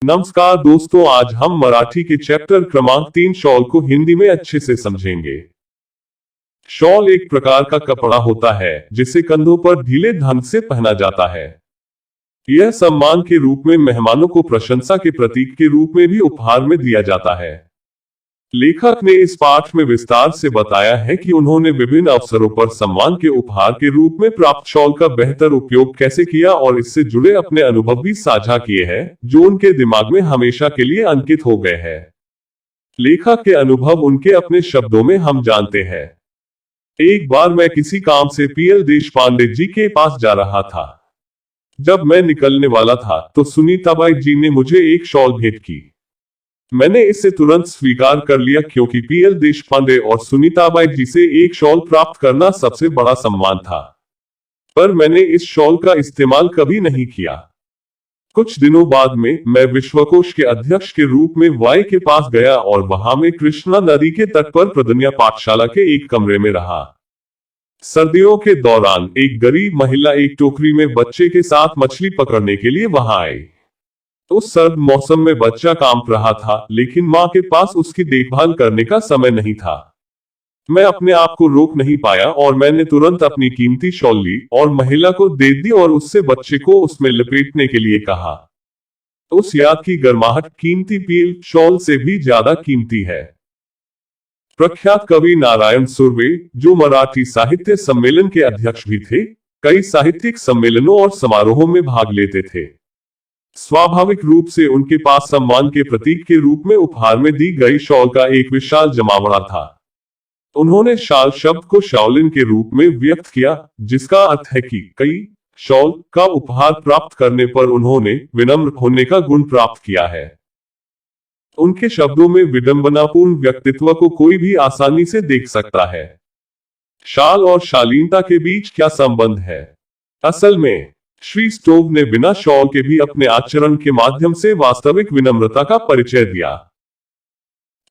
नमस्कार दोस्तों, आज हम मराठी के चैप्टर क्रमांक 3 शॉल को हिंदी में अच्छे से समझेंगे। शॉल एक प्रकार का कपड़ा होता है जिसे कंधों पर ढीले ढंग से पहना जाता है। यह सम्मान के रूप में मेहमानों को प्रशंसा के प्रतीक के रूप में भी उपहार में दिया जाता है। लेखक ने इस पाठ में विस्तार से बताया है कि उन्होंने विभिन्न अवसरों पर सम्मान के उपहार के रूप में प्राप्त शॉल का बेहतर उपयोग कैसे किया और इससे जुड़े अपने अनुभव भी साझा किए हैं जो उनके दिमाग में हमेशा के लिए अंकित हो गए हैं। लेखक के अनुभव उनके अपने शब्दों में हम जानते हैं। एक बार मैं किसी काम से पीएल देशपांडे जी के पास जा रहा था। जब मैं निकलने वाला था तो सुनीताबाई जी ने मुझे एक शॉल भेंट की। मैंने इसे तुरंत स्वीकार कर लिया क्योंकि पीएल देशपांडे और सुनीताबाई जी से एक शॉल प्राप्त करना सबसे बड़ा सम्मान था। पर मैंने इस शॉल का इस्तेमाल कभी नहीं किया। कुछ दिनों बाद में मैं विश्वकोश के अध्यक्ष के रूप में वाई के पास गया और वहां में कृष्णा नदी के तट पर प्रदन्या पाठशाला के एक कमरे में रहा। सर्दियों के दौरान एक गरीब महिला एक टोकरी में बच्चे के साथ मछली पकड़ने के लिए वहां आई। उस सर्द मौसम में बच्चा कांप रहा था, लेकिन मां के पास उसकी देखभाल करने का समय नहीं था। मैं अपने आप को रोक नहीं पाया और मैंने तुरंत अपनी कीमती शॉल ली और महिला को दे दी और उससे बच्चे को उसमें लपेटने के लिए कहा। उस याद की गर्माहट कीमती पील शॉल से भी ज्यादा कीमती है। प्रख्यात कवि नारायण सुर्वे, जो मराठी साहित्य सम्मेलन के अध्यक्ष भी थे, कई साहित्यिक सम्मेलनों और समारोहों में भाग लेते थे। स्वाभाविक रूप से उनके पास सम्मान के प्रतीक के रूप में उपहार में दी गई शॉल का एक विशाल जमावड़ा था। उन्होंने शाल शब्द को शाओलिन के रूप में व्यक्त किया, जिसका अर्थ है कि कई शॉल का उपहार प्राप्त करने पर उन्होंने विनम्र होने का गुण प्राप्त किया है। उनके शब्दों में विडंबनापूर्ण व्यक्तित्व को कोई भी आसानी से देख सकता है। शाल और शालीनता के बीच क्या संबंध है? असल में श्री स्टोव ने बिना शॉल के भी अपने आचरण के माध्यम से वास्तविक विनम्रता का परिचय दिया।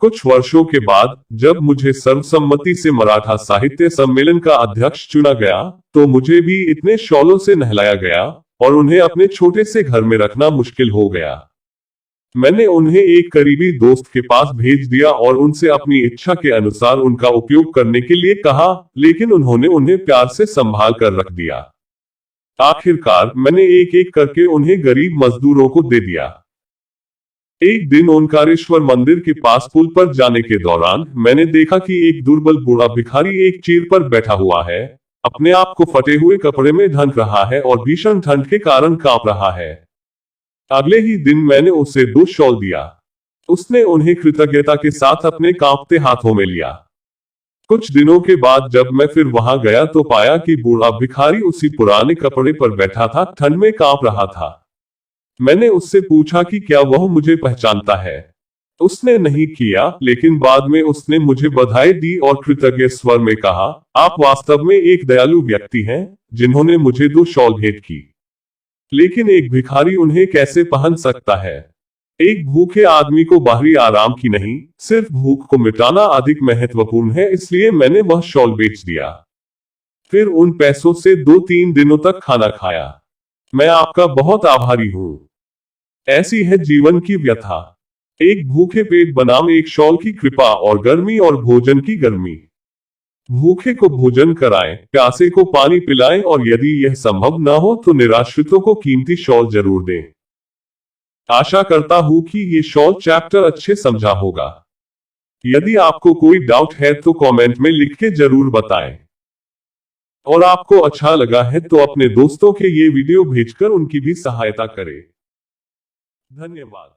कुछ वर्षों के बाद जब मुझे सर्वसम्मति से मराठा साहित्य सम्मेलन का अध्यक्ष चुना गया, तो मुझे भी इतने शॉलों से नहलाया गया और उन्हें अपने छोटे से घर में रखना मुश्किल हो गया। मैंने उन्हें एक करीबी दोस्त के पास भेज दिया और उनसे अपनी इच्छा के अनुसार उनका उपयोग करने के लिए कहा, लेकिन उन्होंने उन्हें प्यार से संभाल कर रख दिया। आखिरकार मैंने एक एक करके उन्हें गरीब मजदूरों को दे दिया। एक दिन ओंकारेश्वर मंदिर के पास पुल पर जाने के दौरान मैंने देखा कि एक दुर्बल बूढ़ा भिखारी एक चीर पर बैठा हुआ है, अपने आप को फटे हुए कपड़े में ढंक रहा है और भीषण ठंड के कारण कांप रहा है। अगले ही दिन मैंने उसे 2 शॉल दिया। उसने उन्हें कृतज्ञता के साथ अपने कांपते हाथों में लिया। कुछ दिनों के बाद जब मैं फिर वहां गया तो पाया कि बूढ़ा भिखारी उसी पुराने कपड़े पर बैठा था, ठंड में कांप रहा था। मैंने उससे पूछा कि क्या वह मुझे पहचानता है। उसने नहीं किया, लेकिन बाद में उसने मुझे बधाई दी और कृतज्ञ स्वर में कहा, आप वास्तव में एक दयालु व्यक्ति हैं, जिन्होंने मुझे 2 शॉल भेंट की। लेकिन एक भिखारी उन्हें कैसे पहन सकता है? एक भूखे आदमी को बाहरी आराम की नहीं, सिर्फ भूख को मिटाना अधिक महत्वपूर्ण है, इसलिए मैंने वह शॉल बेच दिया। फिर उन पैसों से 2-3 दिनों तक खाना खाया। मैं आपका बहुत आभारी हूं। ऐसी है जीवन की व्यथा। एक भूखे पेट बनाम एक शॉल की कृपा और गर्मी और भोजन की गर्मी। भूखे को भोजन कराएं, प्यासे को पानी पिलाएं और यदि यह संभव न हो तो निराश्रितों को कीमती शॉल जरूर दें। आशा करता हूं कि ये शॉल चैप्टर अच्छे समझा होगा। यदि आपको कोई डाउट है तो कमेंट में लिख के जरूर बताएं। और आपको अच्छा लगा है तो अपने दोस्तों के ये वीडियो भेजकर उनकी भी सहायता करें। धन्यवाद।